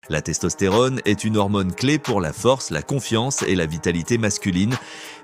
La testostérone est une hormone clé pour la force, la confiance et la vitalité masculine.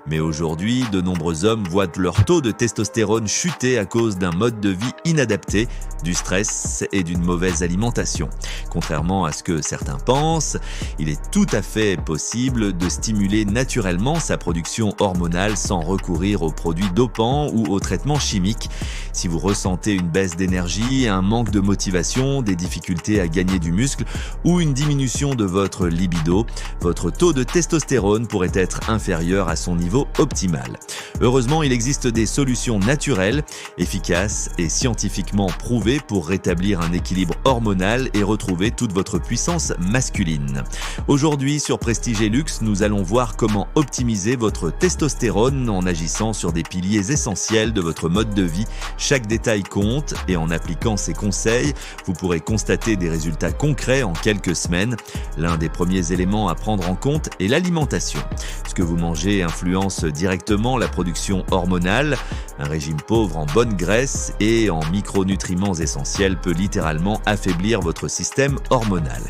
Mais aujourd'hui, de nombreux hommes voient leur taux de testostérone chuter à cause d'un mode de vie inadapté, du stress et d'une mauvaise alimentation. Contrairement à ce que certains pensent, il est tout à fait possible de stimuler naturellement sa production hormonale sans recourir aux produits dopants ou aux traitements chimiques. Si vous ressentez une baisse d'énergie, un manque de motivation, des difficultés à gagner du muscle ou une diminution de votre libido, votre taux de testostérone pourrait être inférieur à son niveau optimal. Heureusement, il existe des solutions naturelles, efficaces et scientifiquement prouvées pour rétablir un équilibre hormonal et retrouver toute votre puissance masculine. Aujourd'hui, sur Prestige et Luxe, nous allons voir comment optimiser votre testostérone en agissant sur des piliers essentiels de votre mode de vie. Chaque détail compte et en appliquant ces conseils, vous pourrez constater des résultats concrets en quelques semaines. L'un des premiers éléments à prendre en compte est l'alimentation. Ce que vous mangez influence directement la production hormonale. Un régime pauvre en bonnes graisses et en micronutriments essentiels peut littéralement affaiblir votre système hormonal.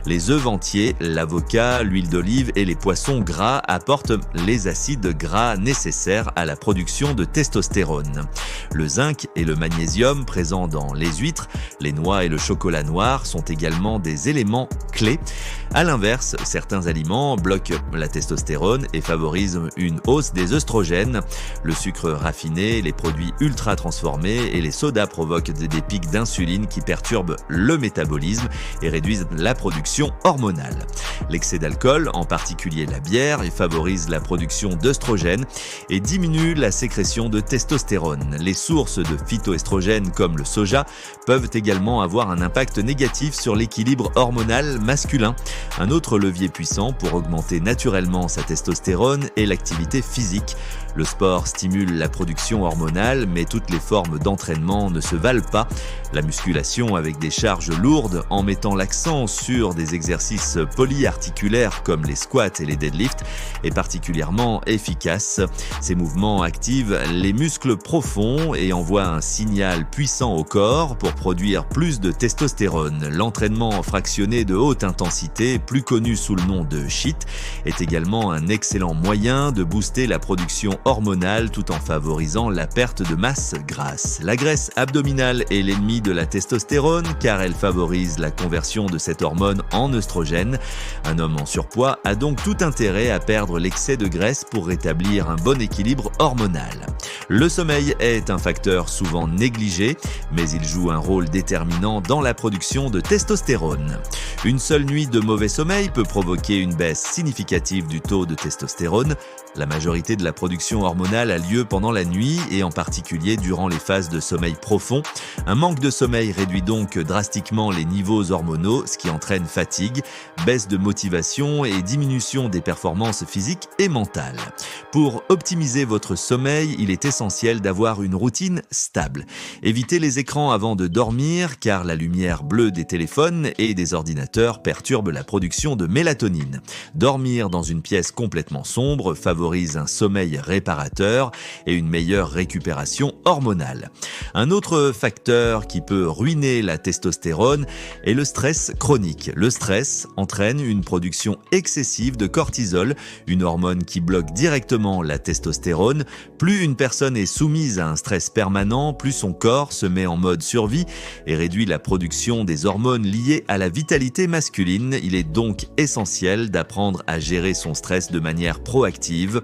Les œufs entiers, l'avocat, l'huile d'olive et les poissons gras apportent les acides gras nécessaires à la production de testostérone. Le zinc et le magnésium présents dans les huîtres, les noix et le chocolat noir sont également des éléments clés. À l'inverse, certains aliments bloquent la testostérone et favorisent une hausse des œstrogènes. Le sucre raffiné, les produits ultra transformés et les sodas provoquent des pics d'insuline qui perturbent le métabolisme et réduisent la production hormonale. L'excès d'alcool, en particulier la bière, favorise la production d'œstrogènes et diminue la sécrétion de testostérone. Les sources de phytoestrogènes comme le soja peuvent également avoir un impact négatif sur l'équilibre hormonal masculin. Un autre levier puissant pour augmenter naturellement sa testostérone est l'activité physique. Le sport stimule la production hormonale, mais toutes les formes d'entraînement ne se valent pas. La musculation avec des charges lourdes, en mettant l'accent sur des exercices polyarticulaires comme les squats et les deadlifts, est particulièrement efficace. Ces mouvements activent les muscles profonds et envoient un signal puissant au corps pour produire plus de testostérone. L'entraînement fractionné de haute intensité, plus connu sous le nom de HIIT, est également un excellent moyen de booster la production hormonale tout en favorisant la perte de masse grasse. La graisse abdominale est l'ennemi de la testostérone car elle favorise la conversion de cette hormone en œstrogène. Un homme en surpoids a donc tout intérêt à perdre l'excès de graisse pour rétablir un bon équilibre hormonal. Le sommeil est un facteur souvent négligé, mais il joue un rôle déterminant dans la production de testostérone. Une seule nuit de mauvais sommeil peut provoquer une baisse significative du taux de testostérone. La majorité de la production hormonale a lieu pendant la nuit et en particulier durant les phases de sommeil profond. Un manque de sommeil réduit donc drastiquement les niveaux hormonaux, ce qui entraîne fatigue, baisse de motivation et diminution des performances physiques et mentales. Pour optimiser votre sommeil, il est essentiel d'avoir une routine stable. Évitez les écrans avant de dormir car la lumière bleue des téléphones et des ordinateurs perturbe la production de mélatonine. Dormir dans une pièce complètement sombre favorise un sommeil réparateur et une meilleure récupération hormonale. Un autre facteur qui peut ruiner la testostérone est le stress chronique. Le stress entraîne une production excessive de cortisol, une hormone qui bloque directement la testostérone. Plus une personne est soumise à un stress permanent, plus son corps se met en mode survie et réduit la production des hormones liées à la vitalité masculine. Il est donc essentiel d'apprendre à gérer son stress de manière proactive.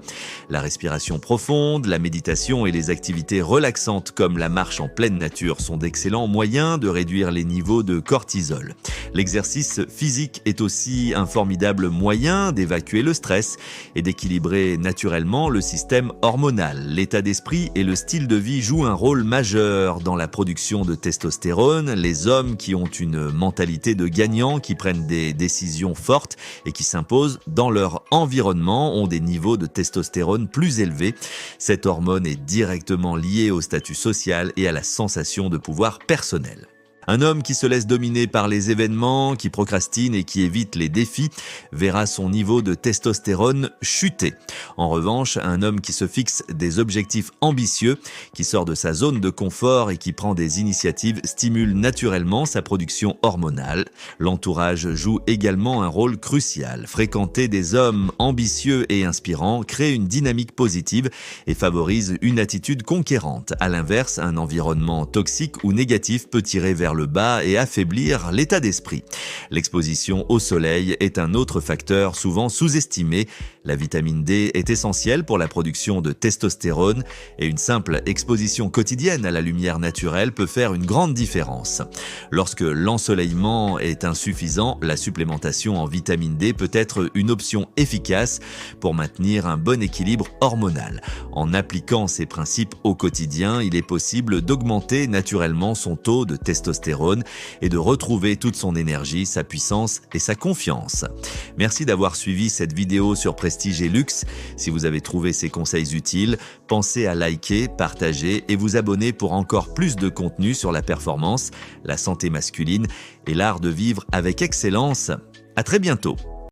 La respiration profonde, la méditation et les activités relaxantes comme la marche en pleine nature sont d'excellents moyens de réduire les niveaux de cortisol. L'exercice physique est aussi un formidable moyen d'évacuer le stress et d'équilibrer naturellement le système hormonal. L'état d'esprit et le style de vie jouent un rôle majeur dans la production de testostérone. Les hommes qui ont une mentalité de gagnant, qui prennent des décisions fortes et qui s'imposent dans leur environnement ont des niveaux de testostérone plus élevés. Cette hormone est directement liée au statut social et à la sensation de pouvoir personnel. Un homme qui se laisse dominer par les événements, qui procrastine et qui évite les défis, verra son niveau de testostérone chuter. En revanche, un homme qui se fixe des objectifs ambitieux, qui sort de sa zone de confort et qui prend des initiatives stimule naturellement sa production hormonale. L'entourage joue également un rôle crucial. Fréquenter des hommes ambitieux et inspirants crée une dynamique positive et favorise une attitude conquérante. À l'inverse, un environnement toxique ou négatif peut tirer vers le bas et affaiblir l'état d'esprit. L'exposition au soleil est un autre facteur souvent sous-estimé. La vitamine D est essentielle pour la production de testostérone et une simple exposition quotidienne à la lumière naturelle peut faire une grande différence. Lorsque l'ensoleillement est insuffisant, la supplémentation en vitamine D peut être une option efficace pour maintenir un bon équilibre hormonal. En appliquant ces principes au quotidien, il est possible d'augmenter naturellement son taux de testostérone et de retrouver toute son énergie, sa puissance et sa confiance. Merci d'avoir suivi cette vidéo sur Prestige et Luxe. Si vous avez trouvé ces conseils utiles, pensez à liker, partager et vous abonner pour encore plus de contenu sur la performance, la santé masculine et l'art de vivre avec excellence. À très bientôt.